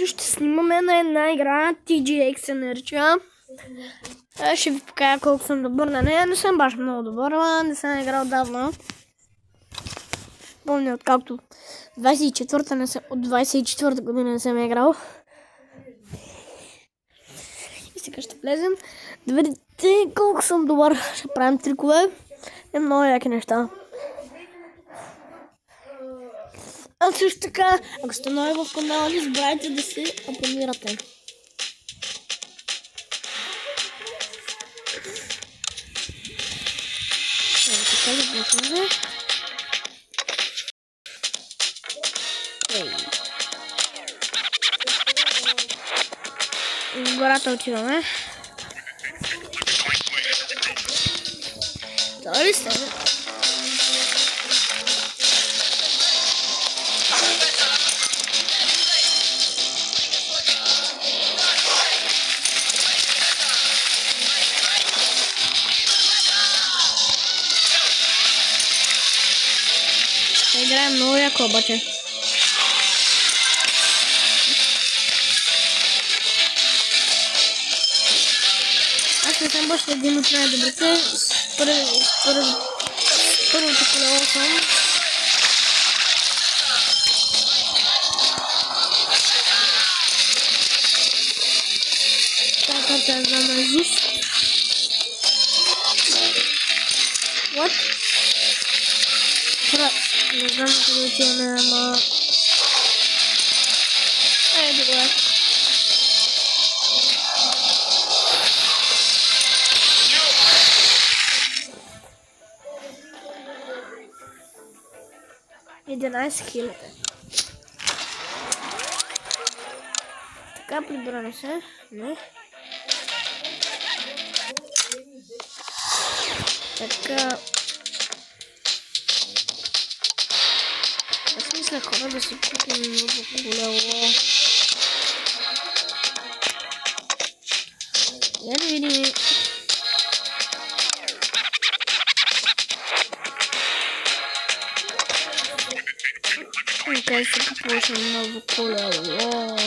днес ще снимаме на една игра, TGX се нарича. Ще ви покажа колко съм добър на нея. Не съм баш много добър, но не съм играл отдавна. Помня откакто от 24-та година не съм играл. И сега ще влезем да видите колко съм добър. Ще правим трикове и много яки неща. А също така, ако сте нови в канала, не забравяйте да се абонирате. Така започваме. В гората отиваме. Това ли сте? Играем много яко обаче. Аз не съм баш един от най-добрите. Първото колело съм. Тази карта е за назист. What? Не знам къде отиваме, ама... добре. $11,000. Така, прибираме се. Не. Така... Аз мисля хора да си купим много колело. Я да видим. Къде си купуваше много колело.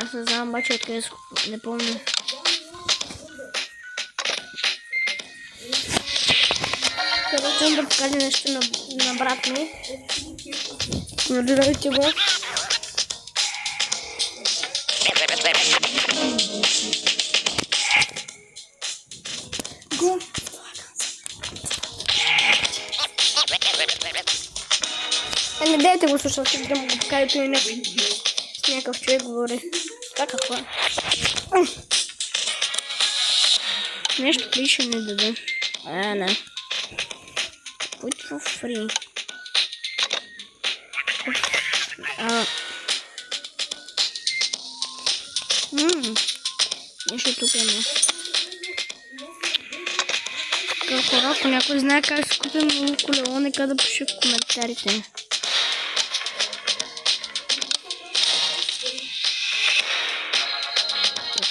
Аз не знам обаче откъде си купуваше, не помня. Искам да покажа нещо на брат ми. Гледайте го. Не дайте го слушайте, да му го покажете и някакъв човек говори. Какво е? Нещо ли ще не даде? Не. Put for free. Нещо тук има. Хора, ако някой знае как се купим много колело, нека да пише в коментарите.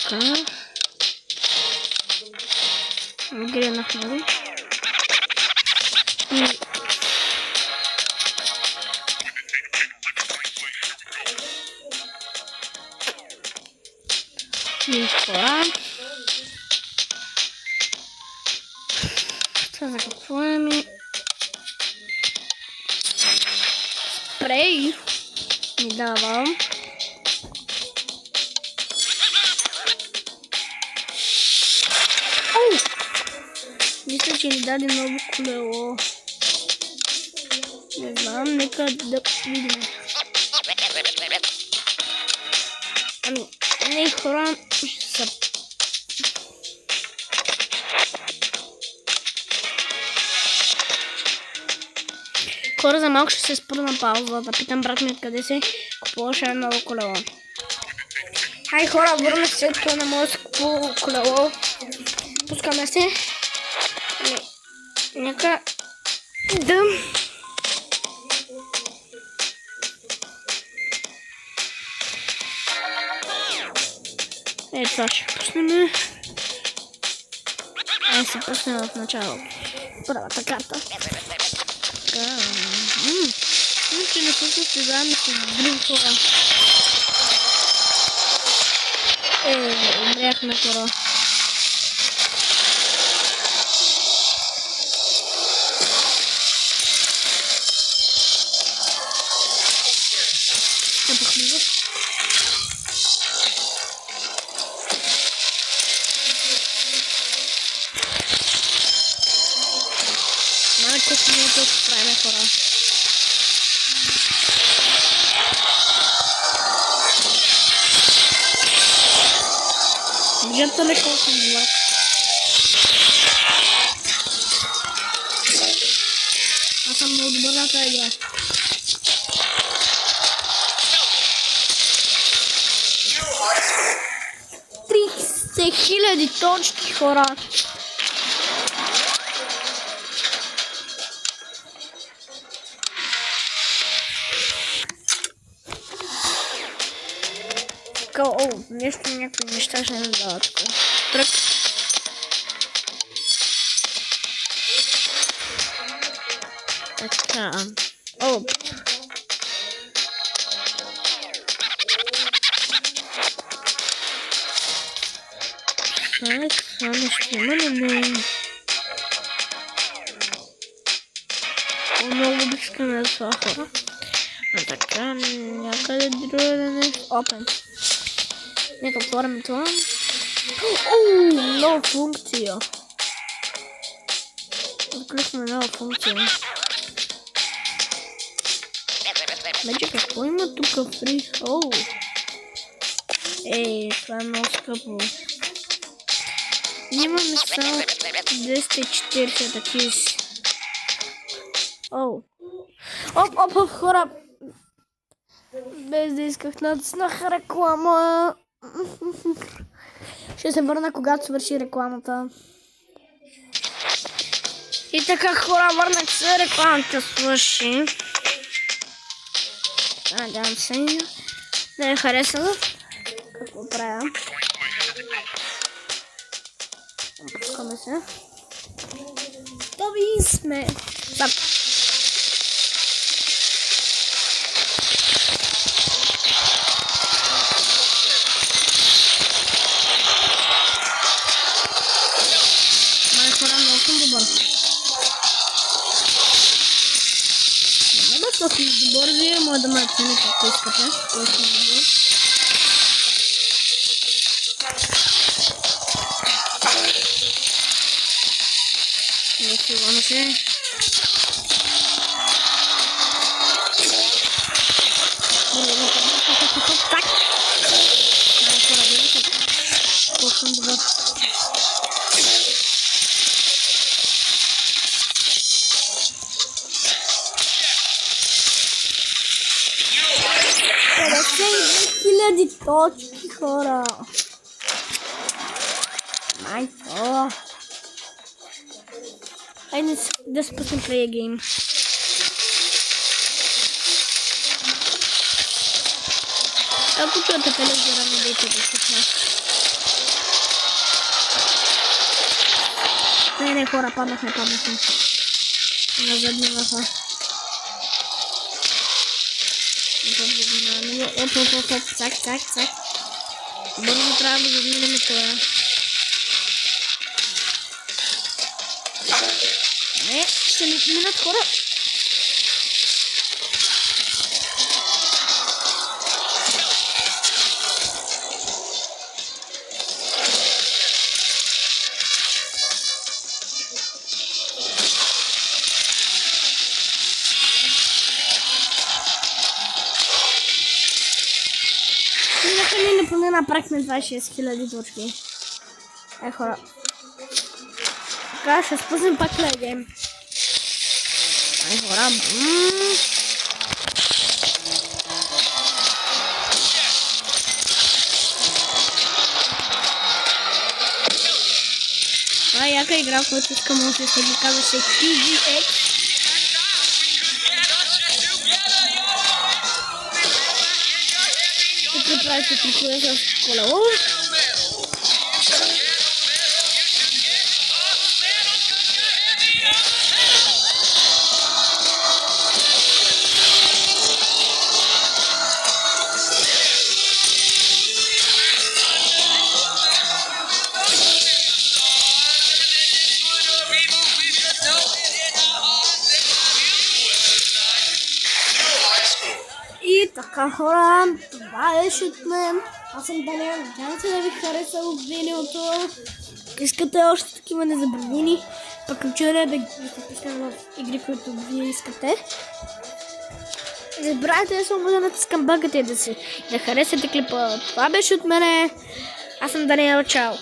Така. Гренах много. И хора. Това за какво е ми? Спрей ми давам. Мисля, че ни даде ново колело. Не знам, нека да видим. Не, хора, са... Хора, за малко ще се спра на пауза, да питам брат ми къде се купуваше ново колело. Хай хора, върнах се, това не може да се купува колело. Пускаме се. Нека да... Това ще пуснем. Се пуснем в начало. Първата карта. Така. Че не се състезаваме с други хора. Умряхме хора. Напахме го. Малко си не да справим хора. Виждате ли колко съм била? Аз съм много добър на тази игра. 30,000 точки хора. О, нещо някакви неща ще не дава тук. Трък. Така. О. Това нещо има, но не. Много обичкаме за това хора. А така, някъде друга да не. Опен. Нека отворим това. Нова функция. Отключваме нова функция. Вече какво има тук фри? Това е много скъпо. Имаме само 240 такива си. Оп, хора! Без да исках натиснах реклама. Ще се върна, когато свърши рекламата. И така хора, върнах се, рекламата свърши. Надявам се да я хареса. Какво правя? Пускаме се. Доби сме. Ако съм добър, вие може да ме оцените, ако искате. Ако съм добър. Не сигурно се. Так! Най-хора, видите? Ако съм добър. Точки хора. Майко. Айде да спусим плея гейм. Ако чуете телевизора, не дейте да слушна. Не, хора, паднахме. Назад не върха. Оп, цак. Бързо трябва да задминем това. Ще минат хора. Поне направихме 26,000 точки. Хора. Така, ще спуснем пак легем. Хора. Това е яка игра, която искам да се ги казва се PGX. Тук правите трикове с колело. Така хора, това беше от мен. Аз съм Даниел. Надявам се да ви хареса от видеото. Искате още такива незабравими приключения да ги пускам в игри, които вие искате. Не забравяйте само да натискам бъгата и да харесате клипа. Това беше от мене. Аз съм Даниел. Чао!